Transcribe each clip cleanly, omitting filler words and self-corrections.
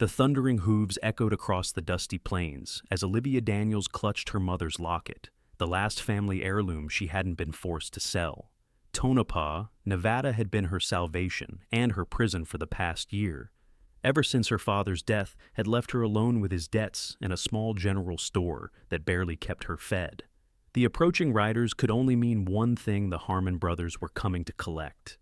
The thundering hooves echoed across the dusty plains as Olivia Daniels clutched her mother's locket, the last family heirloom she hadn't been forced to sell. Tonopah, Nevada had been her salvation and her prison for the past year. Ever since her father's death had left her alone with his debts and a small general store that barely kept her fed. The approaching riders could only mean one thing: the Harmon brothers were coming to collect.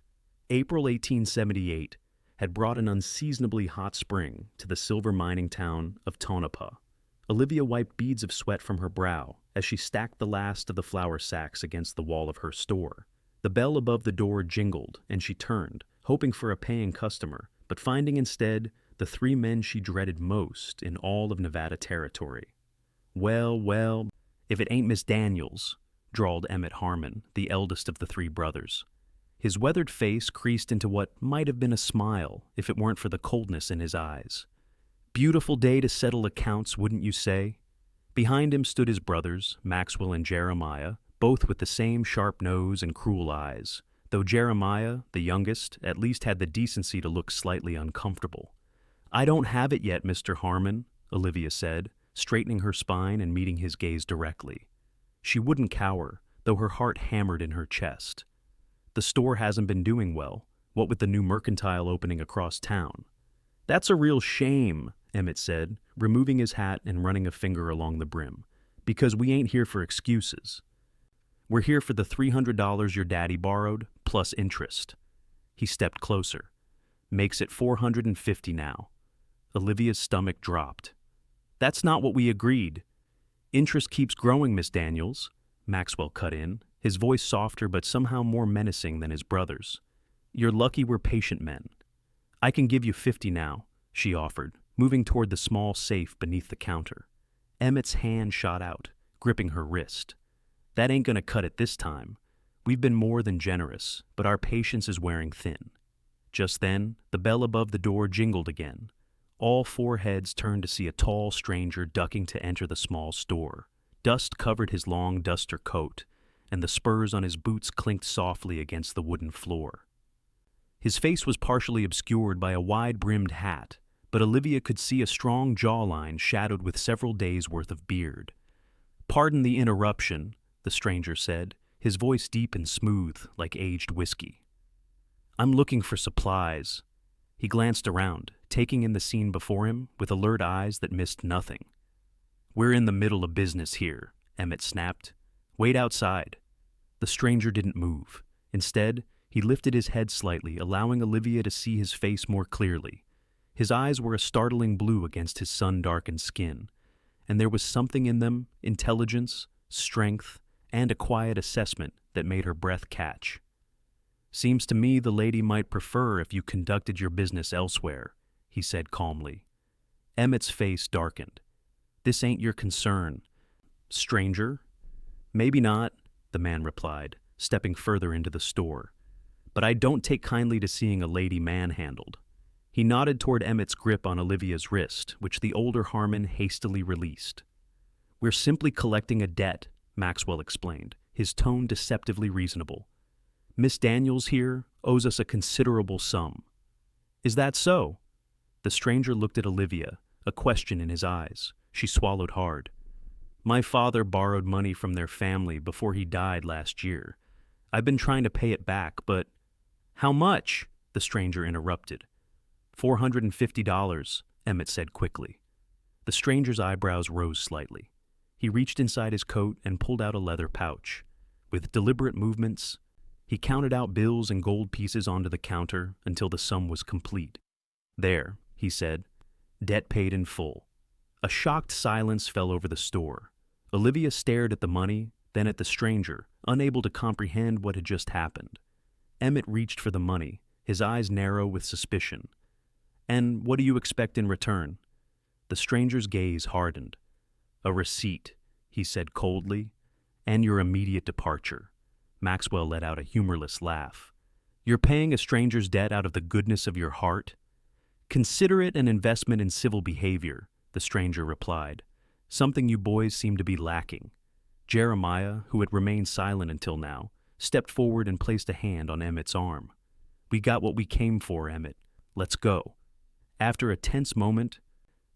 April 1878 had brought an unseasonably hot spring to the silver mining town of Tonopah. Olivia wiped beads of sweat from her brow as she stacked the last of the flour sacks against the wall of her store. The bell above the door jingled, and she turned, hoping for a paying customer, but finding instead the three men she dreaded most in all of Nevada territory. Well, if it ain't Miss Daniels," drawled Emmett Harmon, the eldest of the three brothers. His weathered face creased into what might have been a smile if it weren't for the coldness in his eyes. "Beautiful day to settle accounts, wouldn't you say?" Behind him stood his brothers, Maxwell and Jeremiah, both with the same sharp nose and cruel eyes, though Jeremiah, the youngest, at least had the decency to look slightly uncomfortable. "I don't have it yet, Mr. Harmon," Olivia said, straightening her spine and meeting his gaze directly. She wouldn't cower, though her heart hammered in her chest. "The store hasn't been doing well, what with the new mercantile opening across town." "That's a real shame," Emmett said, removing his hat and running a finger along the brim, "because we ain't here for excuses. We're here for the $300 your daddy borrowed, plus interest." He stepped closer. "Makes it $450 now." Olivia's stomach dropped. "That's not what we agreed." "Interest keeps growing, Miss Daniels," Maxwell cut in, his voice softer but somehow more menacing than his brother's. "You're lucky we're patient men." "I can give you 50 now," she offered, moving toward the small safe beneath the counter. Emmett's hand shot out, gripping her wrist. "That ain't gonna cut it this time. We've been more than generous, but our patience is wearing thin." Just then, the bell above the door jingled again. All four heads turned to see a tall stranger ducking to enter the small store. Dust covered his long duster coat, and the spurs on his boots clinked softly against the wooden floor. His face was partially obscured by a wide-brimmed hat, but Olivia could see a strong jawline shadowed with several days' worth of beard. "Pardon the interruption," the stranger said, his voice deep and smooth like aged whiskey. "I'm looking for supplies." He glanced around, taking in the scene before him with alert eyes that missed nothing. "We're in the middle of business here," Emmett snapped. "Wait outside." The stranger didn't move. Instead, he lifted his head slightly, allowing Olivia to see his face more clearly. His eyes were a startling blue against his sun-darkened skin, and there was something in them, intelligence, strength, and a quiet assessment that made her breath catch. "Seems to me the lady might prefer if you conducted your business elsewhere," he said calmly. Emmett's face darkened. "This ain't your concern, stranger." "Maybe not," the man replied, stepping further into the store. "But I don't take kindly to seeing a lady manhandled." He nodded toward Emmett's grip on Olivia's wrist, which the older Harmon hastily released. "We're simply collecting a debt," Maxwell explained, his tone deceptively reasonable. "Miss Daniels here owes us a considerable sum." "Is that so?" The stranger looked at Olivia, a question in his eyes. She swallowed hard. "My father borrowed money from their family before he died last year. I've been trying to pay it back, but—" "How much?" the stranger interrupted. $450, Emmett said quickly. The stranger's eyebrows rose slightly. He reached inside his coat and pulled out a leather pouch. With deliberate movements, he counted out bills and gold pieces onto the counter until the sum was complete. "There," he said, "debt paid in full." A shocked silence fell over the store. Olivia stared at the money, then at the stranger, unable to comprehend what had just happened. Emmett reached for the money, his eyes narrow with suspicion. "And what do you expect in return?" The stranger's gaze hardened. "A receipt," he said coldly, "and your immediate departure." Maxwell let out a humorless laugh. "You're paying a stranger's debt out of the goodness of your heart?" "Consider it an investment in civil behavior," the stranger replied, "something you boys seem to be lacking." Jeremiah, who had remained silent until now, stepped forward and placed a hand on Emmett's arm. "We got what we came for, Emmett. Let's go." After a tense moment,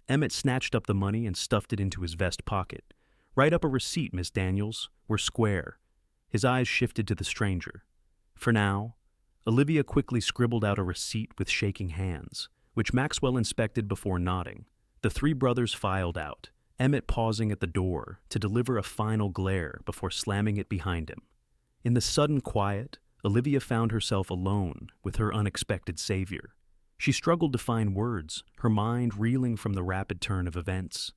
Emmett snatched up the money and stuffed it into his vest pocket. "Write up a receipt, Miss Daniels. We're square." His eyes shifted to the stranger. "For now." Olivia quickly scribbled out a receipt with shaking hands, which Maxwell inspected before nodding. The three brothers filed out, Emmett pausing at the door to deliver a final glare before slamming it behind him. In the sudden quiet, Olivia found herself alone with her unexpected savior. She struggled to find words, her mind reeling from the rapid turn of events.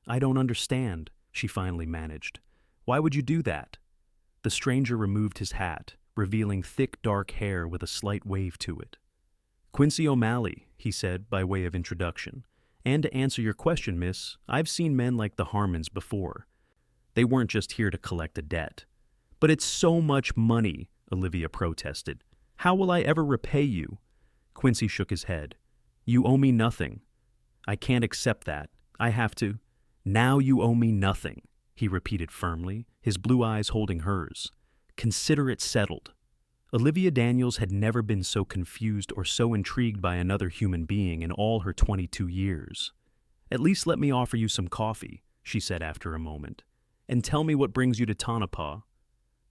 "I don't understand," she finally managed. "Why would you do that?" The stranger removed his hat, revealing thick, dark hair with a slight wave to it. "Quincy O'Malley," he said by way of introduction. "And to answer your question, miss, I've seen men like the Harmons before. They weren't just here to collect a debt." "But it's so much money," Olivia protested. "How will I ever repay you?" Quincy shook his head. "You owe me nothing." "I can't accept that. I have to." "Now you owe me nothing," he repeated firmly, his blue eyes holding hers. "Consider it settled." Olivia Daniels had never been so confused or so intrigued by another human being in all her 22 years. "At least let me offer you some coffee," she said after a moment. "And tell me what brings you to Tonopah."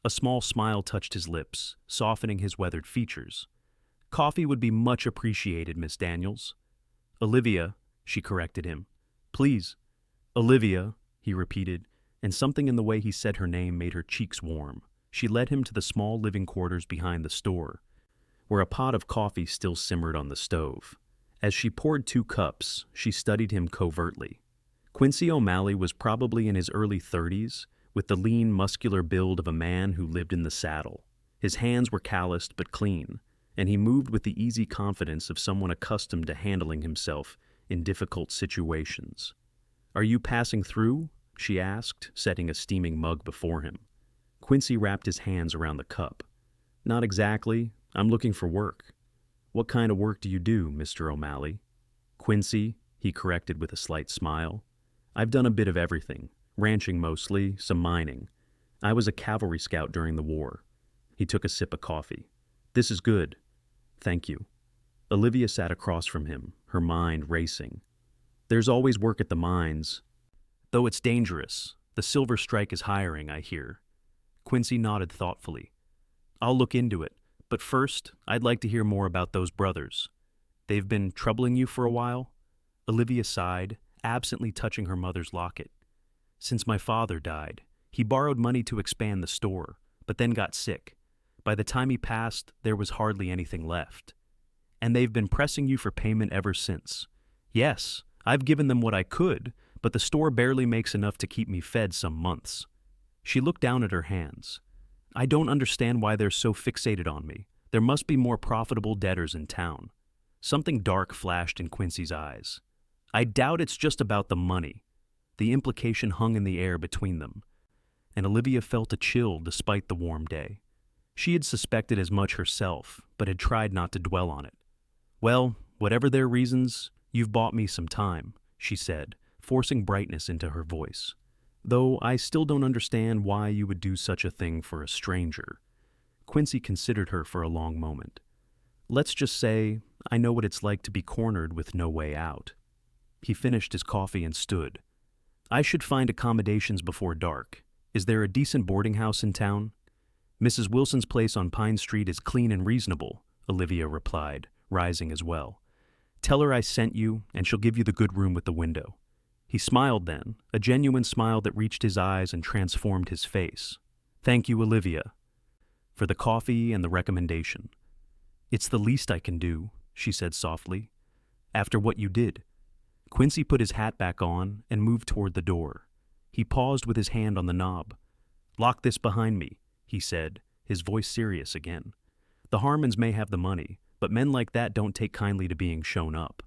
A small smile touched his lips, softening his weathered features. "Coffee would be much appreciated, Miss Daniels." "Olivia," she corrected him. "Please." "Olivia," he repeated, and something in the way he said her name made her cheeks warm. She led him to the small living quarters behind the store, where a pot of coffee still simmered on the stove. As she poured 2 cups, she studied him covertly. Quincy O'Malley was probably in his early 30s, with the lean, muscular build of a man who lived in the saddle. His hands were calloused but clean, and he moved with the easy confidence of someone accustomed to handling himself in difficult situations. "Are you passing through?" she asked, setting a steaming mug before him. Quincy wrapped his hands around the cup. "Not exactly. I'm looking for work." "What kind of work do you do, Mr. O'Malley?" "Quincy," he corrected with a slight smile. "I've done a bit of everything. Ranching mostly, some mining. I was a cavalry scout during the war." He took a sip of coffee. "This is good." "Thank you." Olivia sat across from him, her mind racing. "There's always work at the mines. Though it's dangerous. The Silver Strike is hiring, I hear." Quincy nodded thoughtfully. "I'll look into it, but first, I'd like to hear more about those brothers. They've been troubling you for a while?" Olivia sighed, absently touching her mother's locket. "Since my father died. He borrowed money to expand the store, but then got sick. By the time he passed, there was hardly anything left." "And they've been pressing you for payment ever since?" "Yes, I've given them what I could, but the store barely makes enough to keep me fed some months." She looked down at her hands. "I don't understand why they're so fixated on me. There must be more profitable debtors in town." Something dark flashed in Quincy's eyes. "I doubt it's just about the money." The implication hung in the air between them, and Olivia felt a chill despite the warm day. She had suspected as much herself, but had tried not to dwell on it. "Well, whatever their reasons, you've bought me some time," she said, forcing brightness into her voice. "Though I still don't understand why you would do such a thing for a stranger." Quincy considered her for a long moment. "Let's just say I know what it's like to be cornered with no way out." He finished his coffee and stood. "I should find accommodations before dark. Is there a decent boarding house in town?" "Mrs. Wilson's place on Pine Street is clean and reasonable," Olivia replied, rising as well. "Tell her I sent you, and she'll give you the good room with the window." He smiled then, a genuine smile that reached his eyes and transformed his face. "Thank you, Olivia, for the coffee and the recommendation." "It's the least I can do," she said softly, "after what you did." Quincy put his hat back on and moved toward the door. He paused with his hand on the knob. "Lock this behind me," he said, his voice serious again. "The Harmons may have the money, but men like that don't take kindly to being shown up."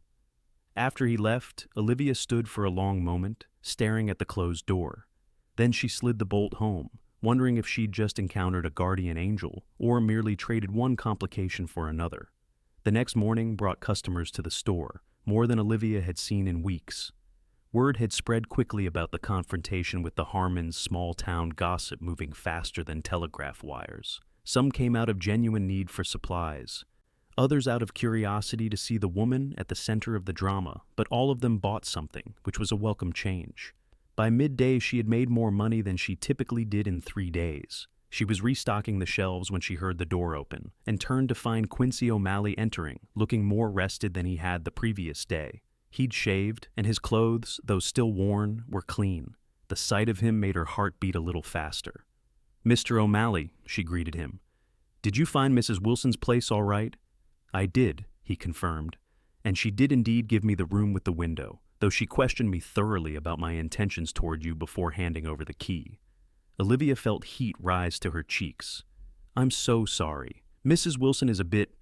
After he left, Olivia stood for a long moment, staring at the closed door. Then she slid the bolt home, wondering if she'd just encountered a guardian angel or merely traded one complication for another. The next morning brought customers to the store, more than Olivia had seen in weeks. Word had spread quickly about the confrontation with the Harmons' small-town gossip moving faster than telegraph wires. Some came out of genuine need for supplies. others out of curiosity to see the woman at the center of the drama, but all of them bought something, which was a welcome change. By midday, she had made more money than she typically did in 3 days. She was restocking the shelves when she heard the door open, and turned to find Quincy O'Malley entering, looking more rested than he had the previous day. He'd shaved, and his clothes, though still worn, were clean. The sight of him made her heart beat a little faster. "Mr. O'Malley," she greeted him. "Did you find Mrs. Wilson's place all right?" "I did," he confirmed, "and she did indeed give me the room with the window, though she questioned me thoroughly about my intentions toward you before handing over the key." Olivia felt heat rise to her cheeks. "I'm so sorry. Mrs. Wilson is a bit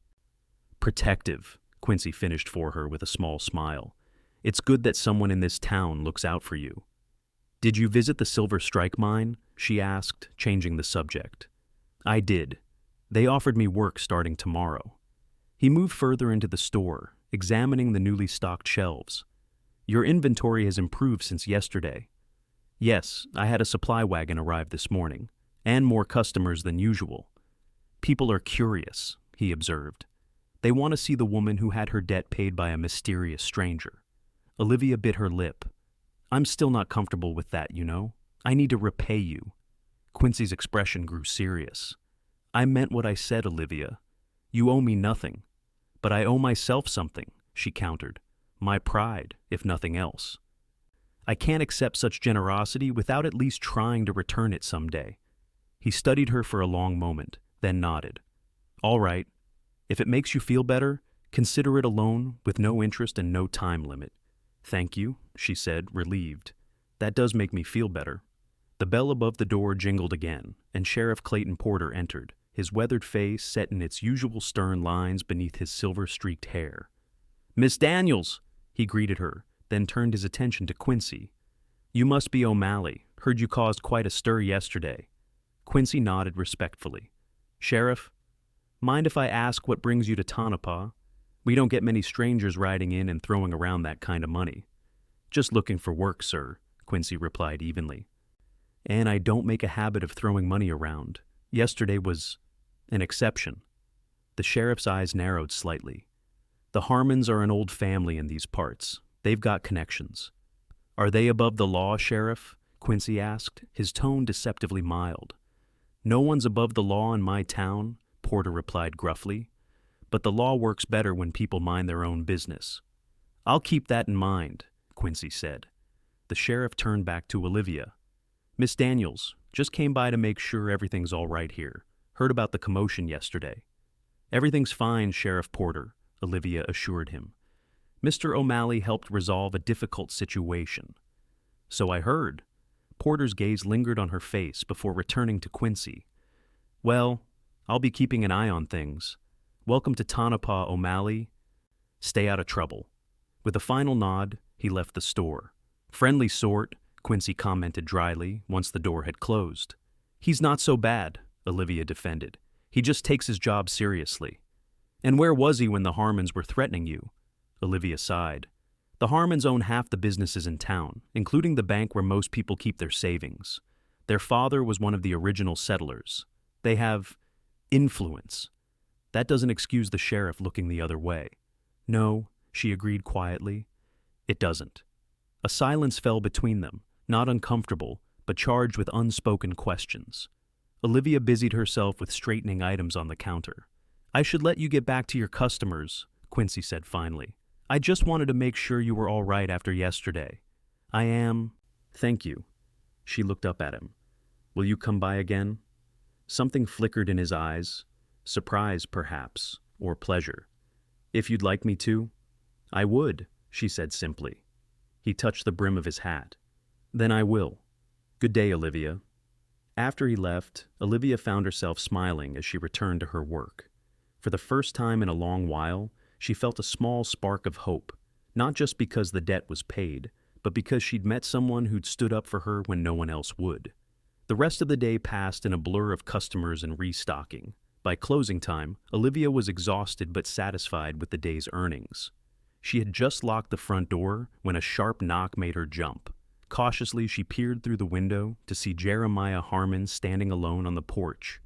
protective," Quincy finished for her with a small smile. "It's good that someone in this town looks out for you." "Did you visit the Silver Strike mine?" she asked, changing the subject. "I did. They offered me work starting tomorrow." He moved further into the store, examining the newly stocked shelves. "Your inventory has improved since yesterday." "Yes, I had a supply wagon arrive this morning, and more customers than usual." "People are curious," he observed. "They want to see the woman who had her debt paid by a mysterious stranger." Olivia bit her lip. "I'm still not comfortable with that, you know. I need to repay you." Quincy's expression grew serious. "I meant what I said, Olivia. You owe me nothing. But I owe myself something," she countered. "My pride, if nothing else. I can't accept such generosity without at least trying to return it someday." He studied her for a long moment, then nodded. "All right. If it makes you feel better, consider it a loan with no interest and no time limit." "Thank you," she said, relieved. "That does make me feel better." The bell above the door jingled again, and Sheriff Clayton Porter entered, his weathered face set in its usual stern lines beneath his silver-streaked hair. "Miss Daniels," he greeted her, then turned his attention to Quincy. "You must be O'Malley. Heard you caused quite a stir yesterday." Quincy nodded respectfully. "Sheriff, mind if I ask what brings you to Tonopah? We don't get many strangers riding in and throwing around that kind of money." "Just looking for work, sir," Quincy replied evenly. "And I don't make a habit of throwing money around. Yesterday was an exception." The sheriff's eyes narrowed slightly. "The Harmons are an old family in these parts. They've got connections." "Are they above the law, Sheriff?" Quincy asked, his tone deceptively mild. "No one's above the law in my town," Porter replied gruffly. "But the law works better when people mind their own business." "I'll keep that in mind," Quincy said. The sheriff turned back to Olivia. "Miss Daniels, just came by to make sure everything's all right here. Heard about the commotion yesterday." "Everything's fine, Sheriff Porter," Olivia assured him. "Mr. O'Malley helped resolve a difficult situation." "So I heard." Porter's gaze lingered on her face before returning to Quincy. "Well, I'll be keeping an eye on things. Welcome to Tonopah, O'Malley. Stay out of trouble." With a final nod, he left the store. "Friendly sort," Quincy commented dryly once the door had closed. "He's not so bad," Olivia defended. "He just takes his job seriously." "And where was he when the Harmons were threatening you?" Olivia sighed. "The Harmons own half the businesses in town, including the bank where most people keep their savings. Their father was one of the original settlers. They have influence." That doesn't excuse the sheriff looking the other way. "No," she agreed quietly. "It doesn't." A silence fell between them, not uncomfortable, but charged with unspoken questions. Olivia busied herself with straightening items on the counter. "I should let you get back to your customers," Quincy said finally. "I just wanted to make sure you were all right after yesterday." "I am. Thank you." She looked up at him. "Will you come by again?" Something flickered in his eyes. Surprise, perhaps, or pleasure. "If you'd like me to." "I would," she said simply. He touched the brim of his hat. "Then I will. Good day, Olivia." After he left, Olivia found herself smiling as she returned to her work. For the first time in a long while, she felt a small spark of hope, not just because the debt was paid, but because she'd met someone who'd stood up for her when no one else would. The rest of the day passed in a blur of customers and restocking. By closing time, Olivia was exhausted but satisfied with the day's earnings. She had just locked the front door when a sharp knock made her jump. Cautiously, she peered through the window to see Jeremiah Harmon standing alone on the porch.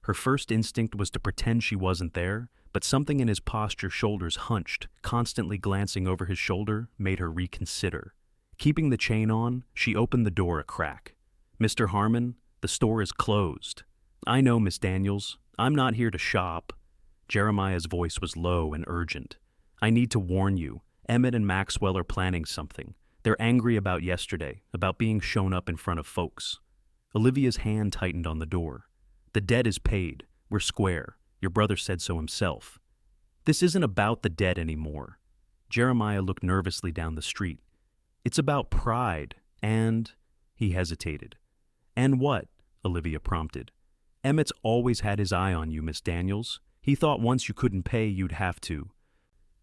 Her first instinct was to pretend she wasn't there, but something in his posture, shoulders hunched, constantly glancing over his shoulder, made her reconsider. Keeping the chain on, she opened the door a crack. "Mr. Harmon, the store is closed." "I know, Miss Daniels. I'm not here to shop." Jeremiah's voice was low and urgent. "I need to warn you. Emmett and Maxwell are planning something. They're angry about yesterday, about being shown up in front of folks." Olivia's hand tightened on the door. "The debt is paid. We're square. Your brother said so himself." "This isn't about the debt anymore." Jeremiah looked nervously down the street. "It's about pride, and—" He hesitated. "And what?" Olivia prompted. "Emmett's always had his eye on you, Miss Daniels. He thought once you couldn't pay, you'd have to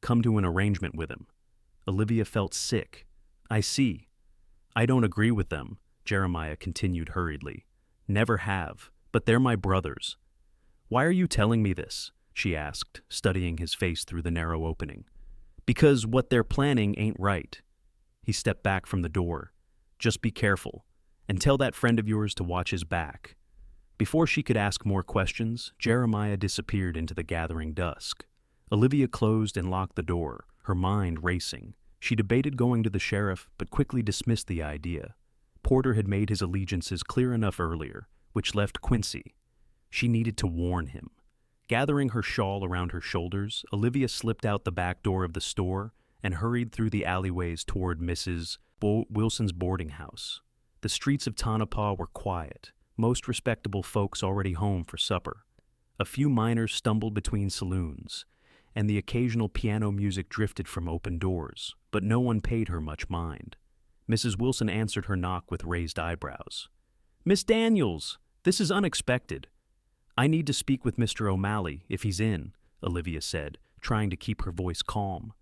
come to an arrangement with him." Olivia felt sick. "I see." "I don't agree with them," Jeremiah continued hurriedly. "Never have, but they're my brothers." "Why are you telling me this?" she asked, studying his face through the narrow opening. "Because what they're planning ain't right." He stepped back from the door. "Just be careful, and tell that friend of yours to watch his back." Before she could ask more questions, Jeremiah disappeared into the gathering dusk. Olivia closed and locked the door, her mind racing. She debated going to the sheriff, but quickly dismissed the idea. Porter had made his allegiances clear enough earlier, which left Quincy. She needed to warn him. Gathering her shawl around her shoulders, Olivia slipped out the back door of the store and hurried through the alleyways toward Mrs. Wilson's boarding house. The streets of Tonopah were quiet, most respectable folks already home for supper. A few miners stumbled between saloons, and the occasional piano music drifted from open doors, but no one paid her much mind. Mrs. Wilson answered her knock with raised eyebrows. "Miss Daniels, this is unexpected." "I need to speak with Mr. O'Malley, if he's in," Olivia said, trying to keep her voice calm.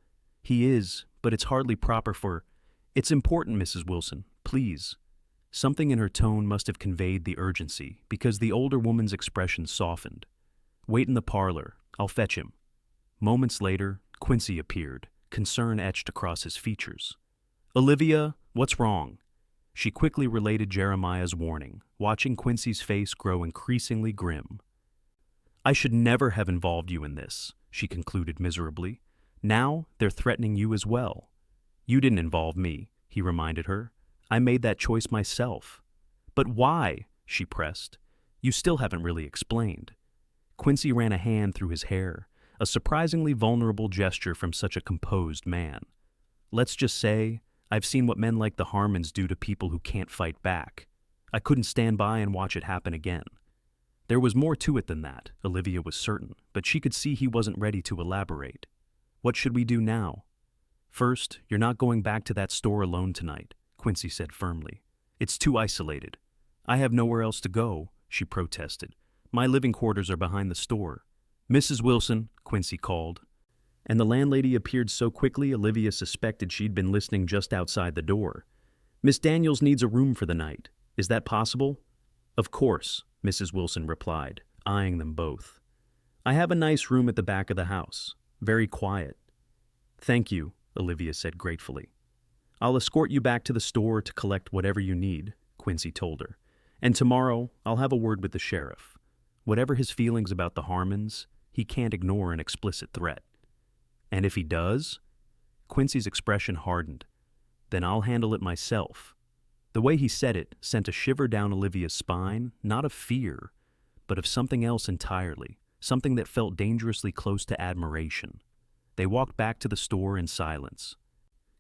"He is, but it's hardly proper for—" "It's important, Mrs. Wilson, please." Something in her tone must have conveyed the urgency, because the older woman's expression softened. "Wait in the parlor. I'll fetch him." Moments later, Quincy appeared, concern etched across his features. "Olivia, what's wrong?" She quickly related Jeremiah's warning, watching Quincy's face grow increasingly grim. "I should never have involved you in this," she concluded miserably. "Now they're threatening you as well." "You didn't involve me," he reminded her. "I made that choice myself." "But why?" she pressed. "You still haven't really explained." Quincy ran a hand through his hair, a surprisingly vulnerable gesture from such a composed man. "Let's just say, I've seen what men like the Harmons do to people who can't fight back. I couldn't stand by and watch it happen again." There was more to it than that, Olivia was certain, but she could see he wasn't ready to elaborate. "What should we do now?" "First, you're not going back to that store alone tonight," Quincy said firmly. "It's too isolated." "I have nowhere else to go," she protested. "My living quarters are behind the store." "Mrs. Wilson," Quincy called. And the landlady appeared so quickly Olivia suspected she'd been listening just outside the door. "Miss Daniels needs a room for the night. Is that possible?" "Of course," Mrs. Wilson replied, eyeing them both. "I have a nice room at the back of the house. Very quiet." "Thank you," Olivia said gratefully. "I'll escort you back to the store to collect whatever you need," Quincy told her. "And tomorrow I'll have a word with the sheriff. Whatever his feelings about the Harmons, he can't ignore an explicit threat." "And if he does?" Quincy's expression hardened. "Then I'll handle it myself." The way he said it sent a shiver down Olivia's spine, not of fear, but of something else entirely, something that felt dangerously close to admiration. They walked back to the store in silence,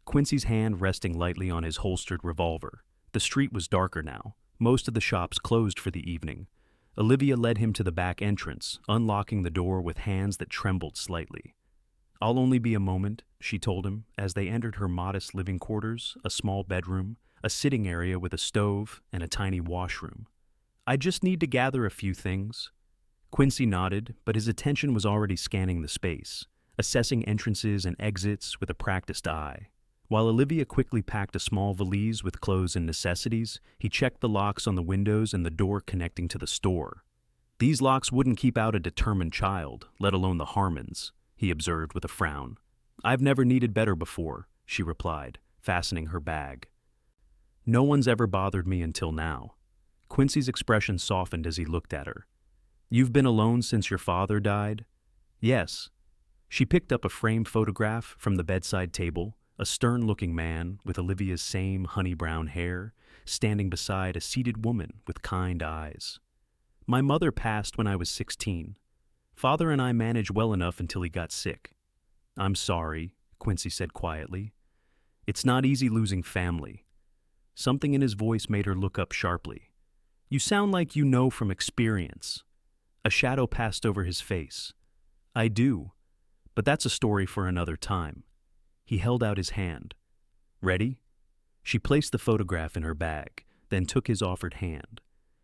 Quincy's hand resting lightly on his holstered revolver. The street was darker now, most of the shops closed for the evening. Olivia led him to the back entrance, unlocking the door with hands that trembled slightly. "I'll only be a moment," she told him, as they entered her modest living quarters, a small bedroom, a sitting area with a stove, and a tiny washroom. "I just need to gather a few things." Quincy nodded, but his attention was already scanning the space, assessing entrances and exits with a practiced eye. While Olivia quickly packed a small valise with clothes and necessities, he checked the locks on the windows and the door connecting to the store. "These locks wouldn't keep out a determined child, let alone the Harmons," he observed with a frown. "I've never needed better before," she replied, fastening her bag. "No one's ever bothered me until now." Quincy's expression softened as he looked at her. "You've been alone since your father died?" "Yes." She picked up a framed photograph from the bedside table, a stern-looking man with Olivia's same honey-brown hair, standing beside a seated woman with kind eyes. My mother passed when I was 16. Father and I managed well enough until he got sick. I'm sorry, Quincy said quietly. It's not easy losing family. Something in his voice made her look up sharply. You sound like you know from experience. A shadow passed over his face. I do, but that's a story for another time. He held out his hand. Ready? She placed the photograph in her bag, then took his offered hand.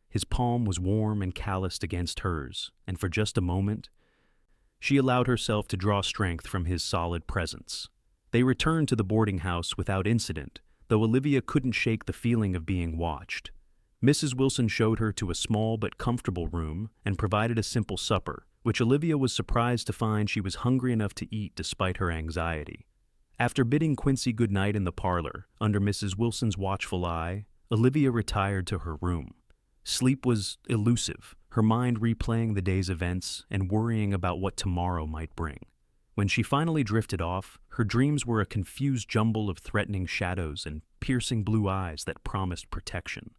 His palm was warm and calloused against hers, and for just a moment, she allowed herself to draw strength from his solid presence. They returned to the boarding house without incident, though Olivia couldn't shake the feeling of being watched. Mrs. Wilson showed her to a small but comfortable room and provided a simple supper, which Olivia was surprised to find she was hungry enough to eat despite her anxiety. After bidding Quincy good night in the parlor, under Mrs. Wilson's watchful eye, Olivia retired to her room. Sleep was elusive, her mind replaying the day's events and worrying about what tomorrow might bring. When she finally drifted off, her dreams were a confused jumble of threatening shadows and piercing blue eyes that promised protection.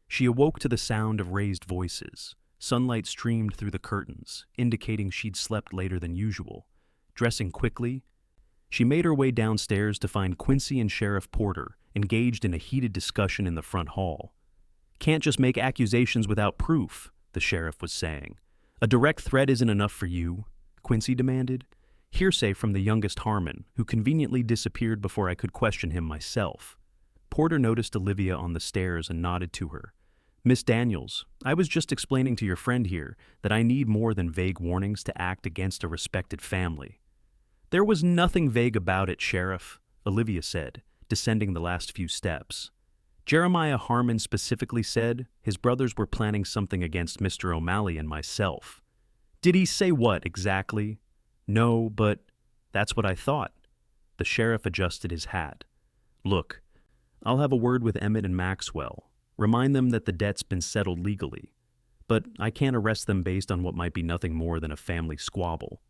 She awoke to the sound of raised voices. Sunlight streamed through the curtains, indicating she'd slept later than usual. Dressing quickly, she made her way downstairs to find Quincy and Sheriff Porter engaged in a heated discussion in the front hall. Can't just make accusations without proof, the sheriff was saying. A direct threat isn't enough for you, Quincy demanded. Hearsay from the youngest Harmon, who conveniently disappeared before I could question him myself. Porter noticed Olivia on the stairs and nodded to her. Miss Daniels, I was just explaining to your friend here that I need more than vague warnings to act against a respected family. There was nothing vague about it, Sheriff, Olivia said, descending the last few steps. Jeremiah Harmon specifically said his brothers were planning something against Mr. O'Malley and myself. Did he say what exactly? No, but that's what I thought. The sheriff adjusted his hat. Look, I'll have a word with Emmett and Maxwell. Remind them that the debt's been settled legally. But I can't arrest them based on what might be nothing more than a family squabble.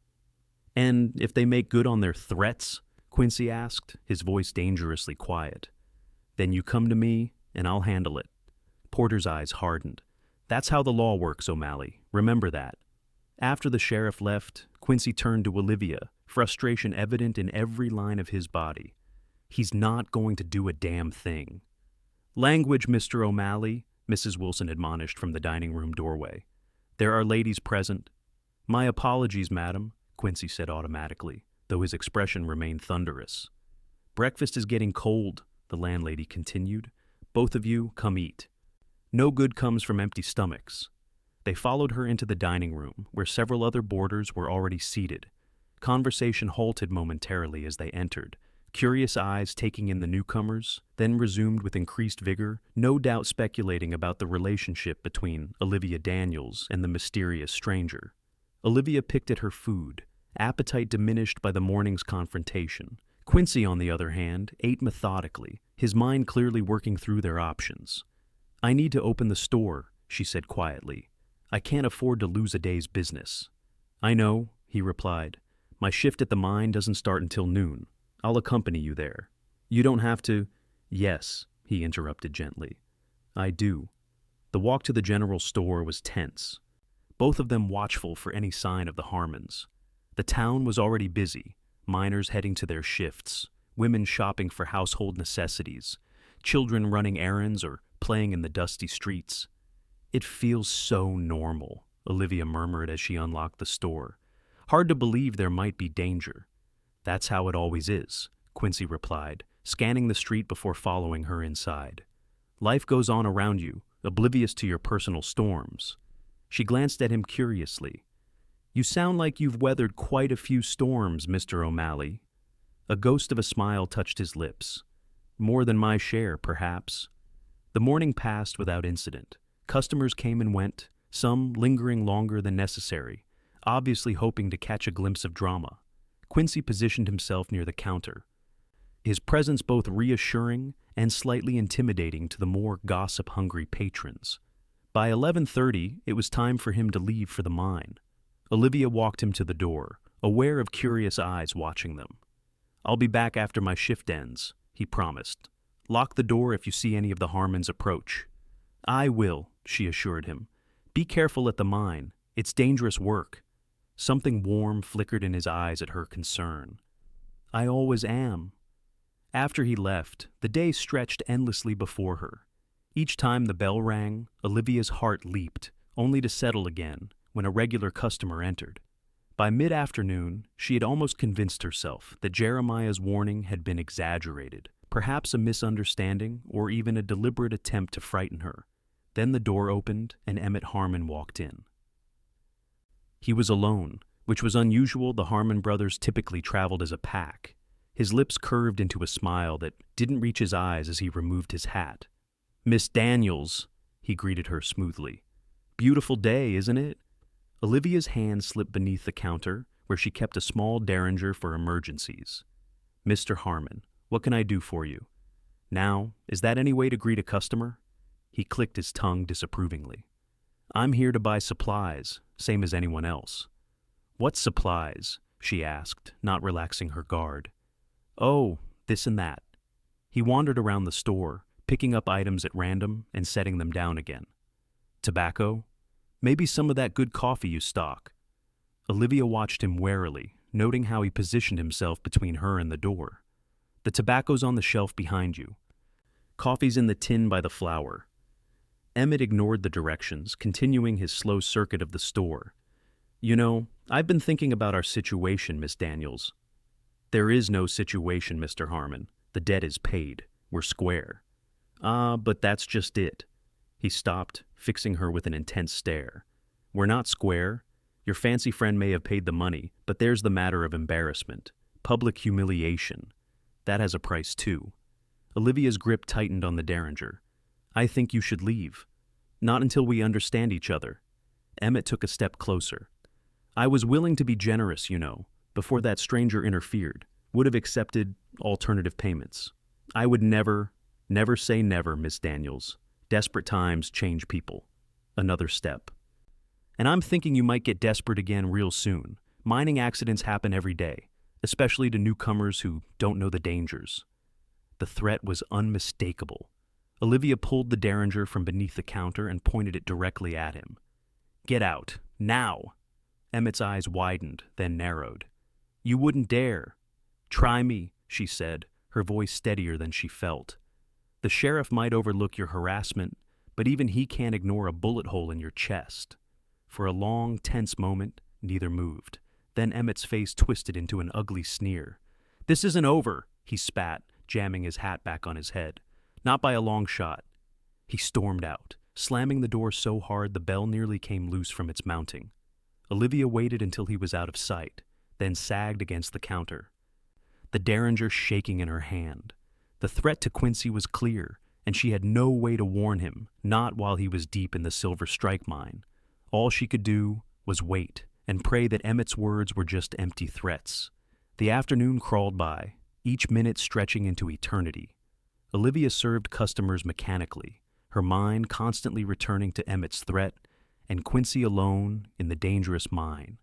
And if they make good on their threats? Quincy asked, his voice dangerously quiet. Then you come to me, and I'll handle it. Porter's eyes hardened. That's how the law works, O'Malley. Remember that. After the sheriff left, Quincy turned to Olivia, frustration evident in every line of his body. He's not going to do a damn thing. Language, Mr. O'Malley, Mrs. Wilson admonished from the dining room doorway. There are ladies present. My apologies, madam, Quincy said automatically, though his expression remained thunderous. Breakfast is getting cold, the landlady continued. Both of you, come eat. No good comes from empty stomachs. They followed her into the dining room, where several other boarders were already seated. Conversation halted momentarily as they entered, curious eyes taking in the newcomers, then resumed with increased vigor, no doubt speculating about the relationship between Olivia Daniels and the mysterious stranger. Olivia picked at her food, appetite diminished by the morning's confrontation. Quincy, on the other hand, ate methodically, his mind clearly working through their options. I need to open the store, she said quietly. I can't afford to lose a day's business. I know, he replied. My shift at the mine doesn't start until noon. I'll accompany you there. You don't have to— Yes, he interrupted gently. I do. The walk to the general store was tense, both of them watchful for any sign of the Harmons. The town was already busy, miners heading to their shifts, women shopping for household necessities, children running errands or playing in the dusty streets. It feels so normal, Olivia murmured as she unlocked the store. Hard to believe there might be danger. That's how it always is, Quincy replied, scanning the street before following her inside. Life goes on around you, oblivious to your personal storms. She glanced at him curiously. You sound like you've weathered quite a few storms, Mr. O'Malley. A ghost of a smile touched his lips. More than my share, perhaps. The morning passed without incident. Customers came and went, some lingering longer than necessary, obviously hoping to catch a glimpse of drama. Quincy positioned himself near the counter, his presence both reassuring and slightly intimidating to the more gossip-hungry patrons. By 11:30, it was time for him to leave for the mine. Olivia walked him to the door, aware of curious eyes watching them. "I'll be back after my shift ends," he promised. "Lock the door if you see any of the Harmons approach." "I will," she assured him. "Be careful at the mine. It's dangerous work." Something warm flickered in his eyes at her concern. "I always am." After he left, the day stretched endlessly before her. Each time the bell rang, Olivia's heart leaped, only to settle again when a regular customer entered. By mid-afternoon, she had almost convinced herself that Jeremiah's warning had been exaggerated, perhaps a misunderstanding or even a deliberate attempt to frighten her. Then the door opened and Emmett Harmon walked in. He was alone, which was unusual. The Harmon brothers typically traveled as a pack. His lips curved into a smile that didn't reach his eyes as he removed his hat. "Miss Daniels," he greeted her smoothly. "Beautiful day, isn't it?" Olivia's hand slipped beneath the counter, where she kept a small derringer for emergencies. "Mr. Harmon, what can I do for you?" "Now, is that any way to greet a customer?" He clicked his tongue disapprovingly. "I'm here to buy supplies, same as anyone else." "What supplies?" she asked, not relaxing her guard. "Oh, this and that." He wandered around the store, picking up items at random and setting them down again. "Tobacco? Maybe some of that good coffee you stock." Olivia watched him warily, noting how he positioned himself between her and the door. "The tobacco's on the shelf behind you. Coffee's in the tin by the flower." Emmett ignored the directions, continuing his slow circuit of the store. "You know, I've been thinking about our situation, Miss Daniels." "There is no situation, Mr. Harmon. The debt is paid. We're square." "Ah, but that's just it." He stopped, fixing her with an intense stare. "We're not square. Your fancy friend may have paid the money, but there's the matter of embarrassment, public humiliation. That has a price too." Olivia's grip tightened on the derringer. "I think you should leave. Not until we understand each other." Emmett took a step closer. "I was willing to be generous, you know, before that stranger interfered, would have accepted alternative payments. I would never say never, Miss Daniels. Desperate times change people." Another step. "And I'm thinking you might get desperate again real soon. Mining accidents happen every day, especially to newcomers who don't know the dangers." The threat was unmistakable. Olivia pulled the derringer from beneath the counter and pointed it directly at him. "Get out, now!" Emmett's eyes widened, then narrowed. "You wouldn't dare." "Try me," she said, her voice steadier than she felt. "The sheriff might overlook your harassment, but even he can't ignore a bullet hole in your chest." For a long, tense moment, neither moved. Then Emmett's face twisted into an ugly sneer. "This isn't over," he spat, jamming his hat back on his head. "Not by a long shot." He stormed out, slamming the door so hard the bell nearly came loose from its mounting. Olivia waited until he was out of sight, then sagged against the counter, the derringer shaking in her hand. The threat to Quincy was clear, and she had no way to warn him, not while he was deep in the silver strike mine. All she could do was wait and pray that Emmett's words were just empty threats. The afternoon crawled by, each minute stretching into eternity. Olivia served customers mechanically, her mind constantly returning to Emmett's threat and Quincy alone in the dangerous mine.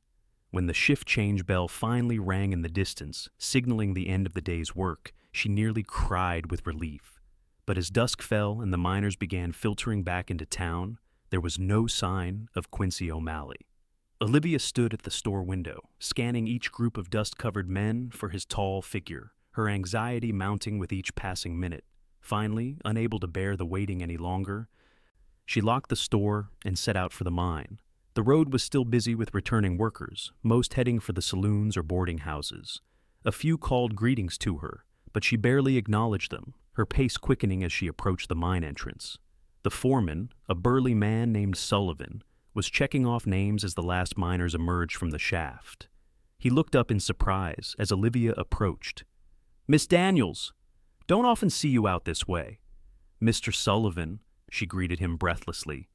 When the shift change bell finally rang in the distance, signaling the end of the day's work, she nearly cried with relief. But as dusk fell and the miners began filtering back into town, there was no sign of Quincy O'Malley. Olivia stood at the store window, scanning each group of dust-covered men for his tall figure, her anxiety mounting with each passing minute. Finally, unable to bear the waiting any longer, she locked the store and set out for the mine. The road was still busy with returning workers, most heading for the saloons or boarding houses. A few called greetings to her, but she barely acknowledged them, her pace quickening as she approached the mine entrance. The foreman, a burly man named Sullivan, was checking off names as the last miners emerged from the shaft. He looked up in surprise as Olivia approached. "Miss Daniels! Don't often see you out this way." "Mr. Sullivan," she greeted him breathlessly.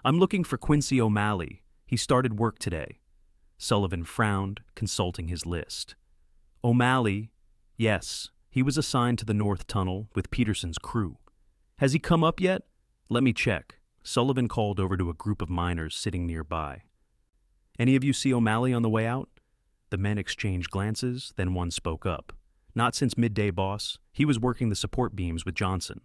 "I'm looking for Quincy O'Malley. He started work today." Sullivan frowned, consulting his list. "O'Malley? Yes, he was assigned to the North Tunnel with Peterson's crew. Has he come up yet? Let me check." Sullivan called over to a group of miners sitting nearby. "Any of you see O'Malley on the way out?" The men exchanged glances, then one spoke up. Not since midday, boss. He was working the support beams with Johnson.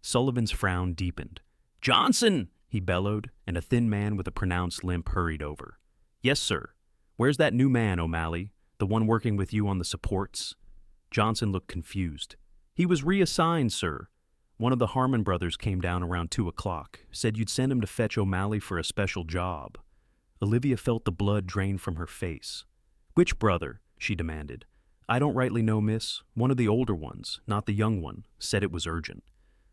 Sullivan's frown deepened. Johnson! He bellowed, and a thin man with a pronounced limp hurried over. Yes, sir. Where's that new man, O'Malley? The one working with you on the supports? Johnson looked confused. He was reassigned, sir. One of the Harmon brothers came down around 2 o'clock, said you'd send him to fetch O'Malley for a special job. Olivia felt the blood drain from her face. Which brother? She demanded. I don't rightly know, miss. One of the older ones, not the young one, said it was urgent.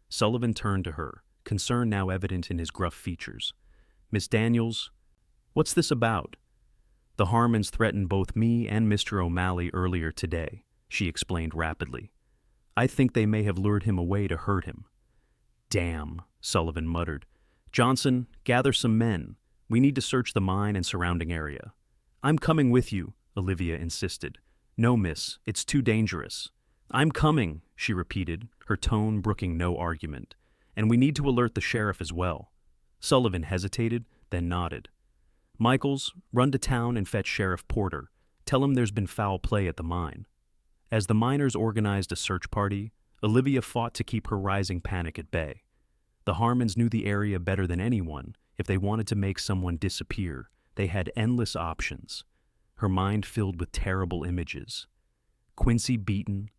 Sullivan turned to her, concern now evident in his gruff features. Miss Daniels, what's this about? The Harmons threatened both me and Mr. O'Malley earlier today, she explained rapidly. I think they may have lured him away to hurt him. Damn, Sullivan muttered. Johnson, gather some men. We need to search the mine and surrounding area. I'm coming with you, Olivia insisted. No, miss, it's too dangerous. I'm coming, she repeated, her tone brooking no argument. And we need to alert the sheriff as well. Sullivan hesitated, then nodded. Michaels, run to town and fetch Sheriff Porter. Tell him there's been foul play at the mine. As the miners organized a search party, Olivia fought to keep her rising panic at bay. The Harmons knew the area better than anyone. If they wanted to make someone disappear, they had endless options. Her mind filled with terrible images. Quincy beaten,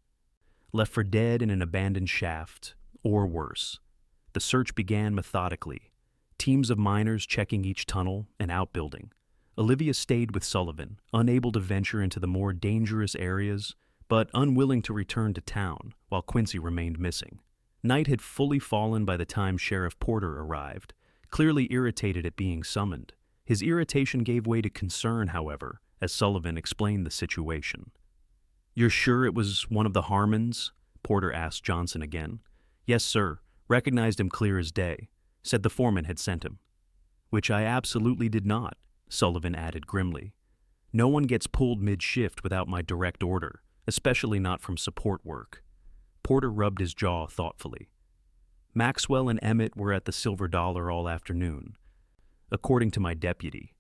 left for dead in an abandoned shaft, or worse. The search began methodically, teams of miners checking each tunnel and outbuilding. Olivia stayed with Sullivan, unable to venture into the more dangerous areas, but unwilling to return to town while Quincy remained missing. Night had fully fallen by the time Sheriff Porter arrived, clearly irritated at being summoned. His irritation gave way to concern, however, as Sullivan explained the situation. You're sure it was one of the Harmons? Porter asked Johnson again. Yes, sir. Recognized him clear as day. Said the foreman had sent him. Which I absolutely did not, Sullivan added grimly. No one gets pulled mid-shift without my direct order, especially not from support work. Porter rubbed his jaw thoughtfully. Maxwell and Emmett were at the Silver Dollar all afternoon, according to my deputy.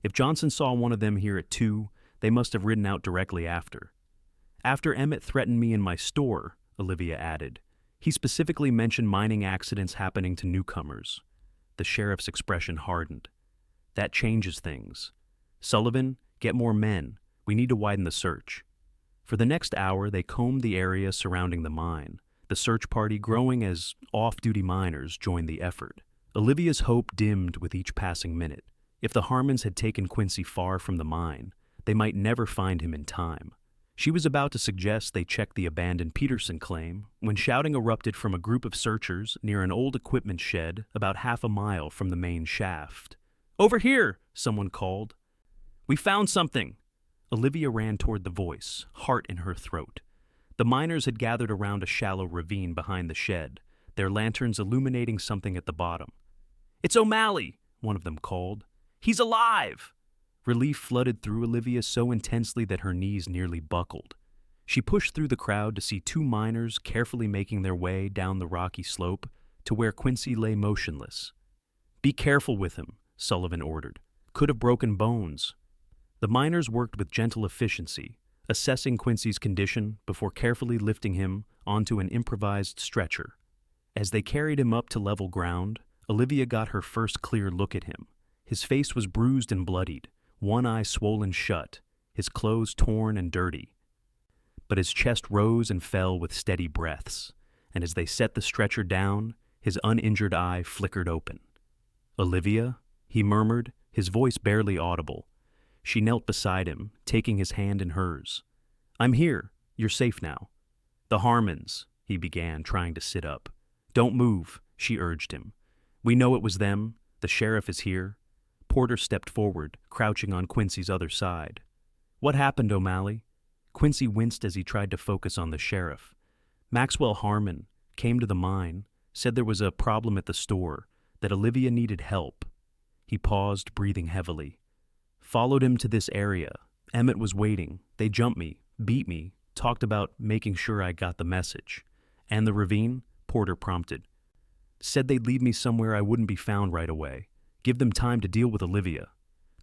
If Johnson saw one of them here at 2, they must have ridden out directly after. After Emmett threatened me in my store, Olivia added, he specifically mentioned mining accidents happening to newcomers. The sheriff's expression hardened. That changes things. Sullivan, get more men. We need to widen the search. For the next hour, they combed the area surrounding the mine, the search party growing as off-duty miners joined the effort. Olivia's hope dimmed with each passing minute. If the Harmons had taken Quincy far from the mine, they might never find him in time. She was about to suggest they check the abandoned Peterson claim when shouting erupted from a group of searchers near an old equipment shed about half a mile from the main shaft. Over here, someone called. We found something. Olivia ran toward the voice, heart in her throat. The miners had gathered around a shallow ravine behind the shed, their lanterns illuminating something at the bottom. It's O'Malley, one of them called. He's alive! Relief flooded through Olivia so intensely that her knees nearly buckled. She pushed through the crowd to see 2 miners carefully making their way down the rocky slope to where Quincy lay motionless. Be careful with him, Sullivan ordered. Could have broken bones. The miners worked with gentle efficiency, assessing Quincy's condition before carefully lifting him onto an improvised stretcher. As they carried him up to level ground, Olivia got her first clear look at him. His face was bruised and bloodied, one eye swollen shut, his clothes torn and dirty. But his chest rose and fell with steady breaths, and as they set the stretcher down, his uninjured eye flickered open. Olivia, he murmured, his voice barely audible. She knelt beside him, taking his hand in hers. I'm here. You're safe now. The Harmons, he began, trying to sit up. Don't move, she urged him. We know it was them. The sheriff is here. Porter stepped forward, crouching on Quincy's other side. What happened, O'Malley? Quincy winced as he tried to focus on the sheriff. Maxwell Harmon came to the mine, said there was a problem at the store, that Olivia needed help. He paused, breathing heavily. Followed him to this area. Emmett was waiting. They jumped me, beat me, talked about making sure I got the message. And the ravine? Porter prompted. Said they'd leave me somewhere I wouldn't be found right away. Give them time to deal with Olivia.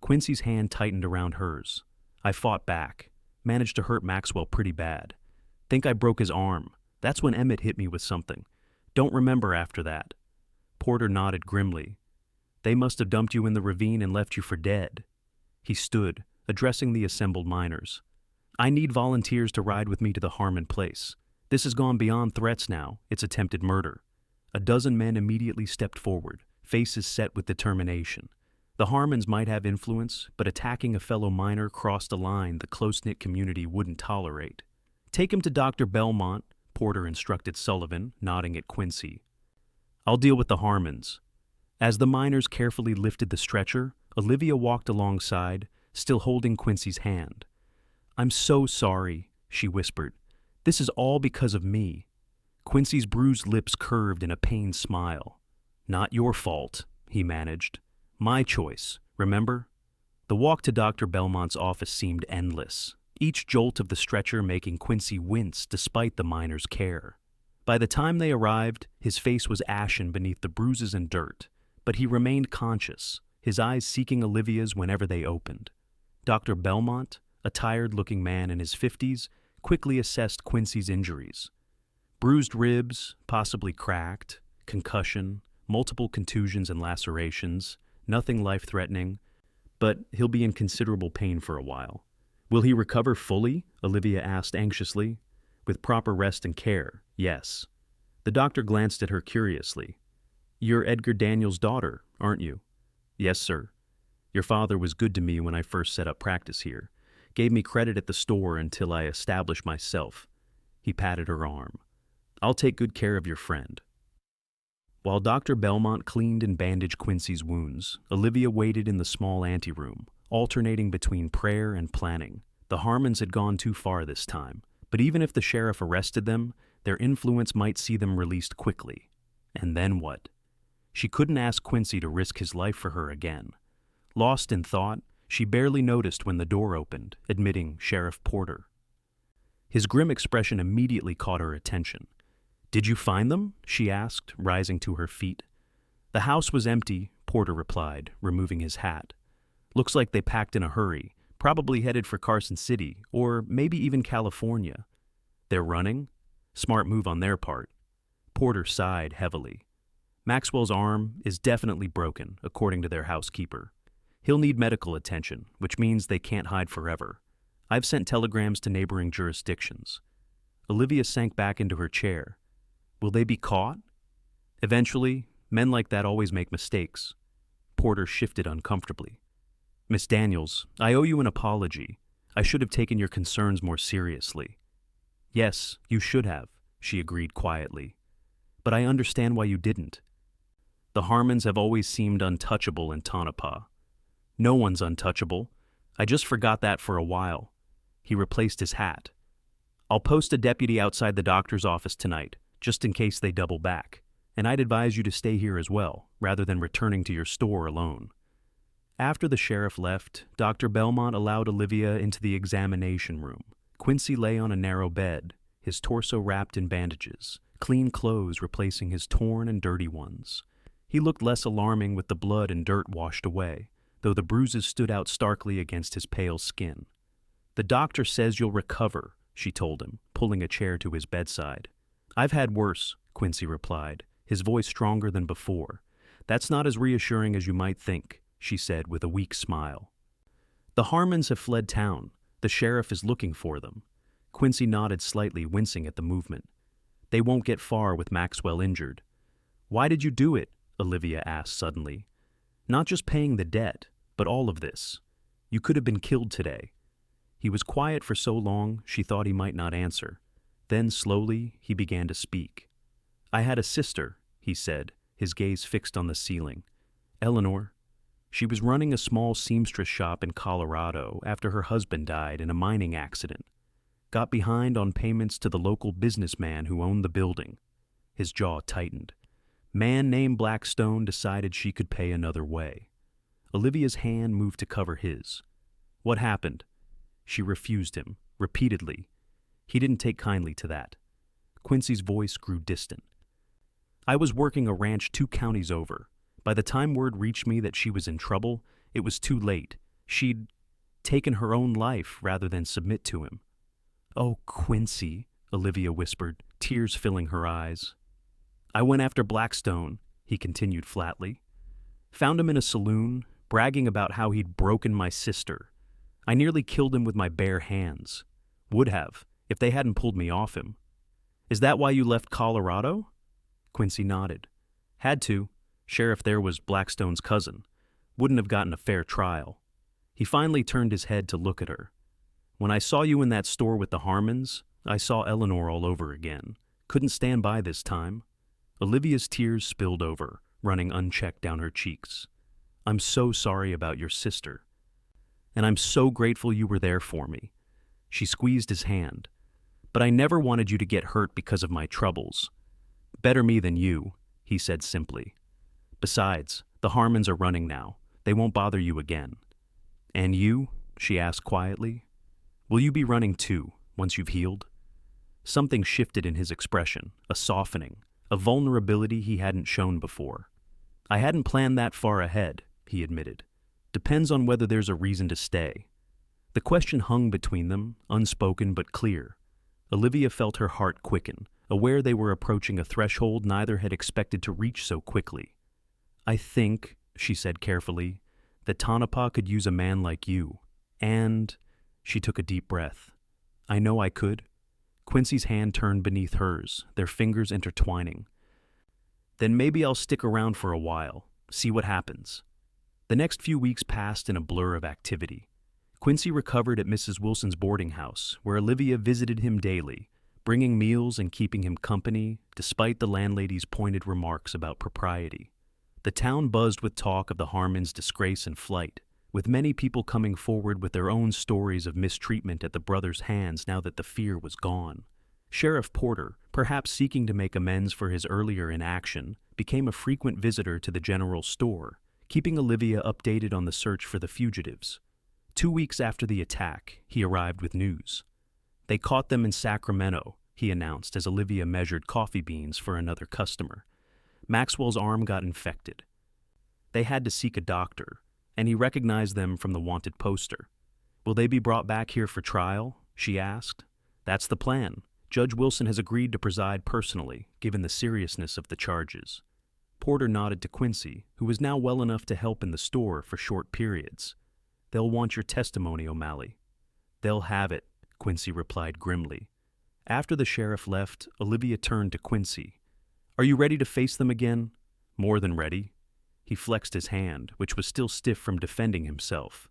Quincy's hand tightened around hers. I fought back. Managed to hurt Maxwell pretty bad. Think I broke his arm. That's when Emmett hit me with something. Don't remember after that." Porter nodded grimly. "They must have dumped you in the ravine and left you for dead." He stood, addressing the assembled miners. "I need volunteers to ride with me to the Harmon place. This has gone beyond threats now. It's attempted murder." A dozen men immediately stepped forward, faces set with determination. The Harmons might have influence, but attacking a fellow miner crossed a line the close-knit community wouldn't tolerate. "Take him to Dr. Belmont," Porter instructed Sullivan, nodding at Quincy. "I'll deal with the Harmons." As the miners carefully lifted the stretcher, Olivia walked alongside, still holding Quincy's hand. "I'm so sorry," she whispered. "This is all because of me." Quincy's bruised lips curved in a pained smile. "Not your fault," he managed. "My choice, remember?" The walk to Dr. Belmont's office seemed endless, each jolt of the stretcher making Quincy wince despite the miners' care. By the time they arrived, his face was ashen beneath the bruises and dirt, but he remained conscious, his eyes seeking Olivia's whenever they opened. Dr. Belmont, a tired-looking man in his 50s, quickly assessed Quincy's injuries. Bruised ribs, possibly cracked, concussion, multiple contusions and lacerations, nothing life-threatening, but he'll be in considerable pain for a while. "Will he recover fully?" Olivia asked anxiously. "With proper rest and care, yes." The doctor glanced at her curiously. "You're Edgar Daniels' daughter, aren't you?" "Yes, sir. Your father was good to me when I first set up practice here. Gave me credit at the store until I established myself." He patted her arm. "I'll take good care of your friend." While Dr. Belmont cleaned and bandaged Quincy's wounds, Olivia waited in the small anteroom, alternating between prayer and planning. The Harmons had gone too far this time, but even if the sheriff arrested them, their influence might see them released quickly. And then what? She couldn't ask Quincy to risk his life for her again. Lost in thought, she barely noticed when the door opened, admitting Sheriff Porter. His grim expression immediately caught her attention. "Did you find them?" she asked, rising to her feet. "The house was empty," Porter replied, removing his hat. "Looks like they packed in a hurry, probably headed for Carson City, or maybe even California." "They're running? Smart move on their part." Porter sighed heavily. "Maxwell's arm is definitely broken, according to their housekeeper. He'll need medical attention, which means they can't hide forever. I've sent telegrams to neighboring jurisdictions." Olivia sank back into her chair. "Will they be caught?" "Eventually. Men like that always make mistakes." Porter shifted uncomfortably. "Miss Daniels, I owe you an apology. I should have taken your concerns more seriously." "Yes, you should have," she agreed quietly. "But I understand why you didn't. The Harmons have always seemed untouchable in Tonopah." "No one's untouchable. I just forgot that for a while." He replaced his hat. "I'll post a deputy outside the doctor's office tonight, just in case they double back. And I'd advise you to stay here as well, rather than returning to your store alone." After the sheriff left, Dr. Belmont allowed Olivia into the examination room. Quincy lay on a narrow bed, his torso wrapped in bandages, clean clothes replacing his torn and dirty ones. He looked less alarming with the blood and dirt washed away, though the bruises stood out starkly against his pale skin. "The doctor says you'll recover," she told him, pulling a chair to his bedside. "I've had worse," Quincy replied, his voice stronger than before. "That's not as reassuring as you might think," she said with a weak smile. "The Harmons have fled town. The sheriff is looking for them." Quincy nodded slightly, wincing at the movement. "They won't get far with Maxwell injured." "Why did you do it?" Olivia asked suddenly. "Not just paying the debt, but all of this. You could have been killed today." He was quiet for so long she thought he might not answer. Then, slowly, he began to speak. "I had a sister," he said, his gaze fixed on the ceiling. "Eleanor. She was running a small seamstress shop in Colorado after her husband died in a mining accident. Got behind on payments to the local businessman who owned the building." His jaw tightened. "Man named Blackstone decided she could pay another way." Olivia's hand moved to cover his. "What happened?" She refused him, repeatedly. He didn't take kindly to that. Quincy's voice grew distant. "I was working a ranch 2 counties over. By the time word reached me that she was in trouble, it was too late. She'd..." taken her own life rather than submit to him. "Oh, Quincy," Olivia whispered, tears filling her eyes. "I went after Blackstone," he continued flatly. "Found him in a saloon, bragging about how he'd broken my sister. I nearly killed him with my bare hands. Would have, if they hadn't pulled me off him." "Is that why you left Colorado?" Quincy nodded. "Had to. Sheriff there was Blackstone's cousin. Wouldn't have gotten a fair trial." He finally turned his head to look at her. "When I saw you in that store with the Harmons, I saw Eleanor all over again. Couldn't stand by this time." Olivia's tears spilled over, running unchecked down her cheeks. "I'm so sorry about your sister. And I'm so grateful you were there for me." She squeezed his hand. "But I never wanted you to get hurt because of my troubles. Better me than you," he said simply. "Besides, the Harmons are running now. They won't bother you again." "And you?" she asked quietly. "Will you be running too, once you've healed?" Something shifted in his expression, a softening, a vulnerability he hadn't shown before. "I hadn't planned that far ahead," he admitted. "Depends on whether there's a reason to stay." The question hung between them, unspoken but clear. Olivia felt her heart quicken, aware they were approaching a threshold neither had expected to reach so quickly. "I think," she said carefully, "that Tonopah could use a man like you. And," she took a deep breath, "I know I could." Quincy's hand turned beneath hers, their fingers intertwining. "Then maybe I'll stick around for a while, see what happens." The next few weeks passed in a blur of activity. Quincy recovered at Mrs. Wilson's boarding house, where Olivia visited him daily, bringing meals and keeping him company, despite the landlady's pointed remarks about propriety. The town buzzed with talk of the Harmons' disgrace and flight, with many people coming forward with their own stories of mistreatment at the brothers' hands now that the fear was gone. Sheriff Porter, perhaps seeking to make amends for his earlier inaction, became a frequent visitor to the general store, keeping Olivia updated on the search for the fugitives. 2 weeks after the attack, he arrived with news. "They caught them in Sacramento," he announced as Olivia measured coffee beans for another customer. "Maxwell's arm got infected. They had to seek a doctor, and he recognized them from the wanted poster." "Will they be brought back here for trial?" she asked. "That's the plan. Judge Wilson has agreed to preside personally, given the seriousness of the charges." Porter nodded to Quincy, who was now well enough to help in the store for short periods. "They'll want your testimony, O'Malley." "They'll have it," Quincy replied grimly. After the sheriff left, Olivia turned to Quincy. "Are you ready to face them again?" "More than ready." He flexed his hand, which was still stiff from defending himself.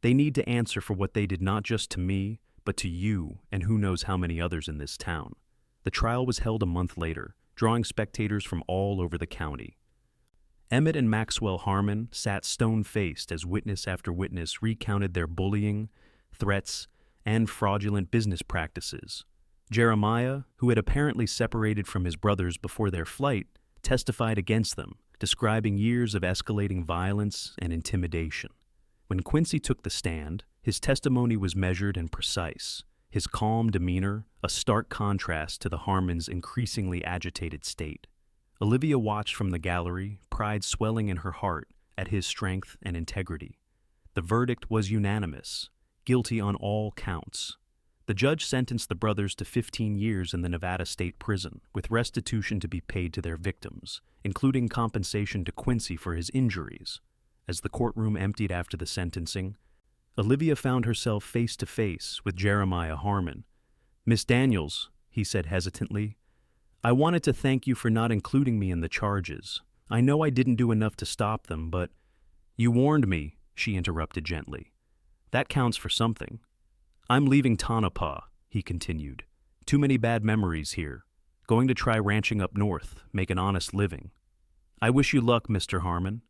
"They need to answer for what they did not just to me, but to you and who knows how many others in this town." The trial was held a month later, drawing spectators from all over the county. Emmett and Maxwell Harmon sat stone-faced as witness after witness recounted their bullying, threats, and fraudulent business practices. Jeremiah, who had apparently separated from his brothers before their flight, testified against them, describing years of escalating violence and intimidation. When Quincy took the stand, his testimony was measured and precise, his calm demeanor a stark contrast to the Harmons' increasingly agitated state. Olivia watched from the gallery, pride swelling in her heart at his strength and integrity. The verdict was unanimous, guilty on all counts. The judge sentenced the brothers to 15 years in the Nevada State Prison, with restitution to be paid to their victims, including compensation to Quincy for his injuries. As the courtroom emptied after the sentencing, Olivia found herself face to face with Jeremiah Harmon. "Miss Daniels," he said hesitantly, "I wanted to thank you for not including me in the charges. I know I didn't do enough to stop them, but—" "You warned me," she interrupted gently. "That counts for something." "I'm leaving Tonopah," he continued. "Too many bad memories here. Going to try ranching up north, make an honest living." "I wish you luck, Mr. Harmon."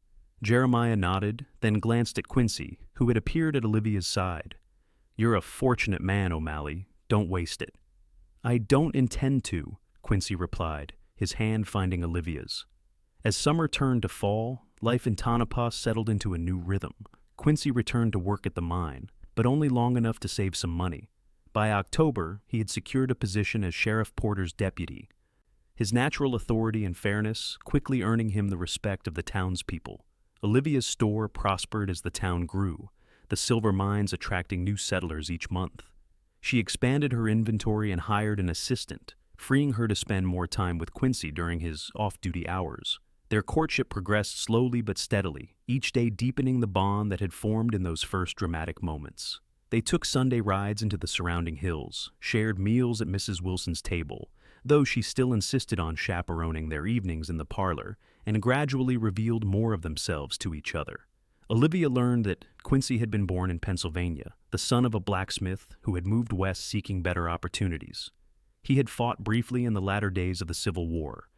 Jeremiah nodded, then glanced at Quincy, who had appeared at Olivia's side. "You're a fortunate man, O'Malley. Don't waste it." "I don't intend to," Quincy replied, his hand finding Olivia's. As summer turned to fall, life in Tonopah settled into a new rhythm. Quincy returned to work at the mine, but only long enough to save some money. By October, he had secured a position as Sheriff Porter's deputy, his natural authority and fairness quickly earning him the respect of the townspeople. Olivia's store prospered as the town grew, the silver mines attracting new settlers each month. She expanded her inventory and hired an assistant, freeing her to spend more time with Quincy during his off-duty hours. Their courtship progressed slowly but steadily, each day deepening the bond that had formed in those first dramatic moments. They took Sunday rides into the surrounding hills, shared meals at Mrs. Wilson's table, though she still insisted on chaperoning their evenings in the parlor, and gradually revealed more of themselves to each other. Olivia learned that Quincy had been born in Pennsylvania, the son of a blacksmith who had moved west seeking better opportunities. He had fought briefly in the latter days of the Civil War,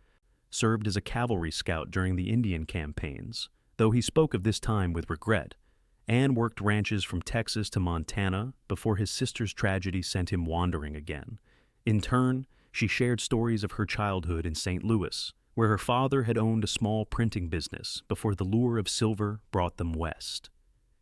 served as a cavalry scout during the Indian campaigns, though he spoke of this time with regret, and worked ranches from Texas to Montana before his sister's tragedy sent him wandering again. In turn, she shared stories of her childhood in St. Louis, where her father had owned a small printing business before the lure of silver brought them west.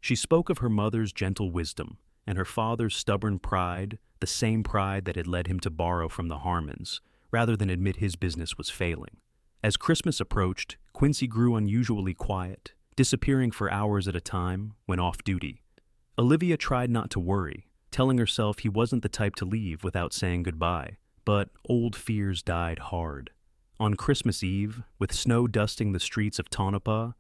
She spoke of her mother's gentle wisdom and her father's stubborn pride, the same pride that had led him to borrow from the Harmons, rather than admit his business was failing. As Christmas approached, Quincy grew unusually quiet, disappearing for hours at a time when off duty. Olivia tried not to worry, telling herself he wasn't the type to leave without saying goodbye, but old fears died hard. On Christmas Eve, with snow dusting the streets of Tonopah,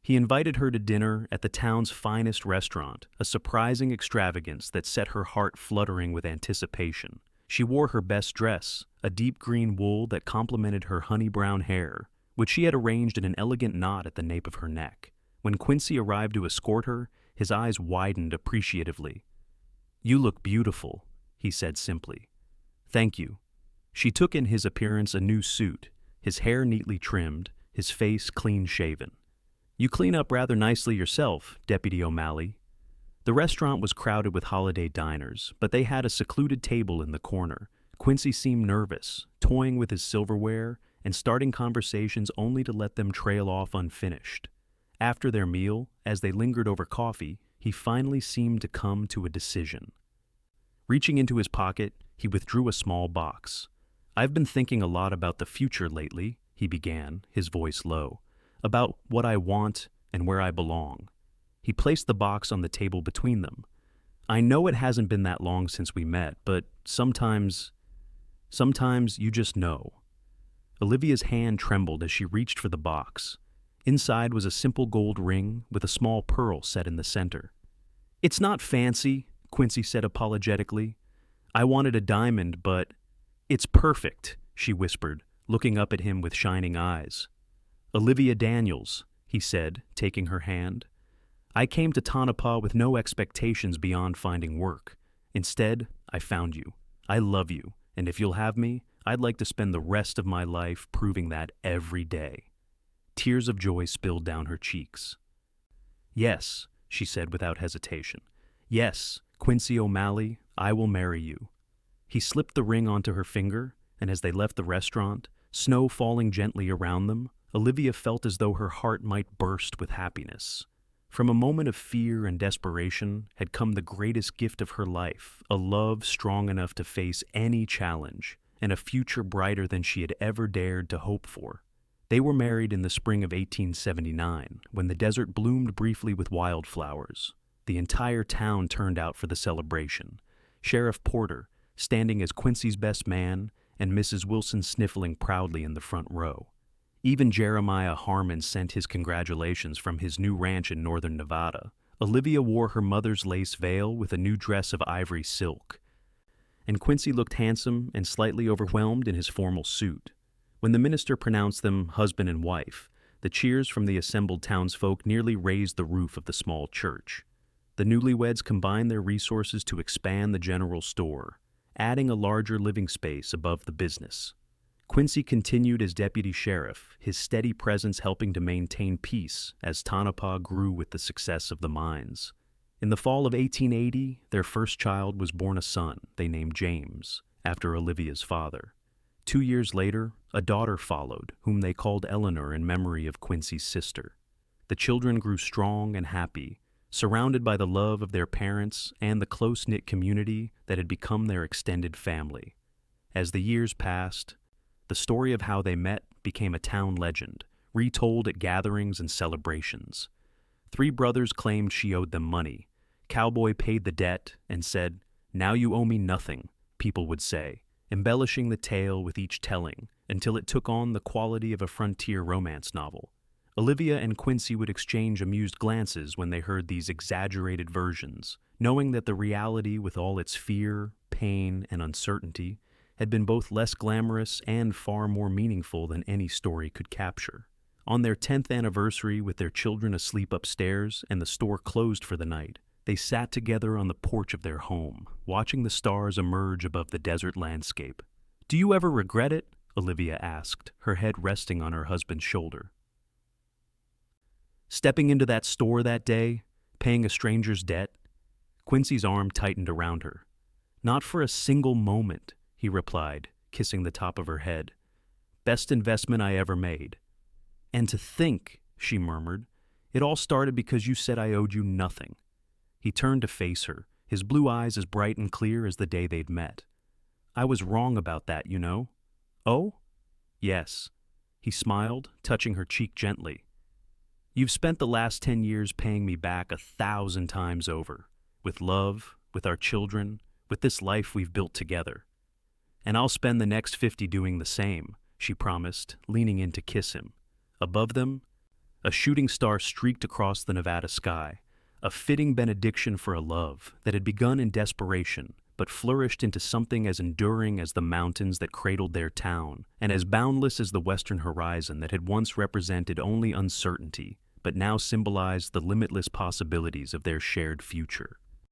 he invited her to dinner at the town's finest restaurant, a surprising extravagance that set her heart fluttering with anticipation. She wore her best dress, a deep green wool that complemented her honey-brown hair, which she had arranged in an elegant knot at the nape of her neck. When Quincy arrived to escort her, his eyes widened appreciatively. "You look beautiful," he said simply. "Thank you." She took in his appearance a new suit, his hair neatly trimmed, his face clean-shaven. "You clean up rather nicely yourself, Deputy O'Malley." The restaurant was crowded with holiday diners, but they had a secluded table in the corner. Quincy seemed nervous, toying with his silverware and starting conversations only to let them trail off unfinished. After their meal, as they lingered over coffee, he finally seemed to come to a decision. Reaching into his pocket, he withdrew a small box. "I've been thinking a lot about the future lately," he began, his voice low, "about what I want and where I belong." He placed the box on the table between them. "I know it hasn't been that long since we met, but sometimes you just know." Olivia's hand trembled as she reached for the box. Inside was a simple gold ring with a small pearl set in the center. "It's not fancy," Quincy said apologetically. "I wanted a diamond, but it's perfect," she whispered, looking up at him with shining eyes. "Olivia Daniels," he said, taking her hand. "I came to Tonopah with no expectations beyond finding work. Instead, I found you. I love you, and if you'll have me, I'd like to spend the rest of my life proving that every day." Tears of joy spilled down her cheeks. "Yes," she said without hesitation. "Yes, Quincy O'Malley, I will marry you." He slipped the ring onto her finger, and as they left the restaurant, snow falling gently around them, Olivia felt as though her heart might burst with happiness. From a moment of fear and desperation had come the greatest gift of her life, a love strong enough to face any challenge, and a future brighter than she had ever dared to hope for. They were married in the spring of 1879, when the desert bloomed briefly with wildflowers. The entire town turned out for the celebration. Sheriff Porter, standing as Quincy's best man, and Mrs. Wilson sniffling proudly in the front row. Even Jeremiah Harmon sent his congratulations from his new ranch in northern Nevada. Olivia wore her mother's lace veil with a new dress of ivory silk, and Quincy looked handsome and slightly overwhelmed in his formal suit. When the minister pronounced them husband and wife, the cheers from the assembled townsfolk nearly raised the roof of the small church. The newlyweds combined their resources to expand the general store, adding a larger living space above the business. Quincy continued as deputy sheriff, his steady presence helping to maintain peace as Tonopah grew with the success of the mines. In the fall of 1880, their first child was born, a son they named James, after Olivia's father. 2 years later, a daughter followed, whom they called Eleanor in memory of Quincy's sister. The children grew strong and happy, surrounded by the love of their parents and the close-knit community that had become their extended family. As the years passed, the story of how they met became a town legend, retold at gatherings and celebrations. 3 brothers claimed she owed them money, Cowboy paid the debt and said, "Now you owe me nothing," people would say, embellishing the tale with each telling until it took on the quality of a frontier romance novel. Olivia and Quincy would exchange amused glances when they heard these exaggerated versions, knowing that the reality, with all its fear, pain, and uncertainty, had been both less glamorous and far more meaningful than any story could capture. On their 10th anniversary, with their children asleep upstairs and the store closed for the night, they sat together on the porch of their home, watching the stars emerge above the desert landscape. "Do you ever regret it?" Olivia asked, her head resting on her husband's shoulder. Stepping into that store that day, paying a stranger's debt, Quincy's arm tightened around her. "Not for a single moment," he replied, kissing the top of her head. "Best investment I ever made." "And to think," she murmured, "it all started because you said I owed you nothing." He turned to face her, his blue eyes as bright and clear as the day they'd met. "I was wrong about that, you know." "Oh?" "Yes." He smiled, touching her cheek gently. "You've spent the last 10 years paying me back 1,000 times over, with love, with our children, with this life we've built together. And I'll spend the next 50 doing the same," she promised, leaning in to kiss him. Above them, a shooting star streaked across the Nevada sky, a fitting benediction for a love that had begun in desperation but flourished into something as enduring as the mountains that cradled their town, and as boundless as the western horizon that had once represented only uncertainty, but now symbolized the limitless possibilities of their shared future.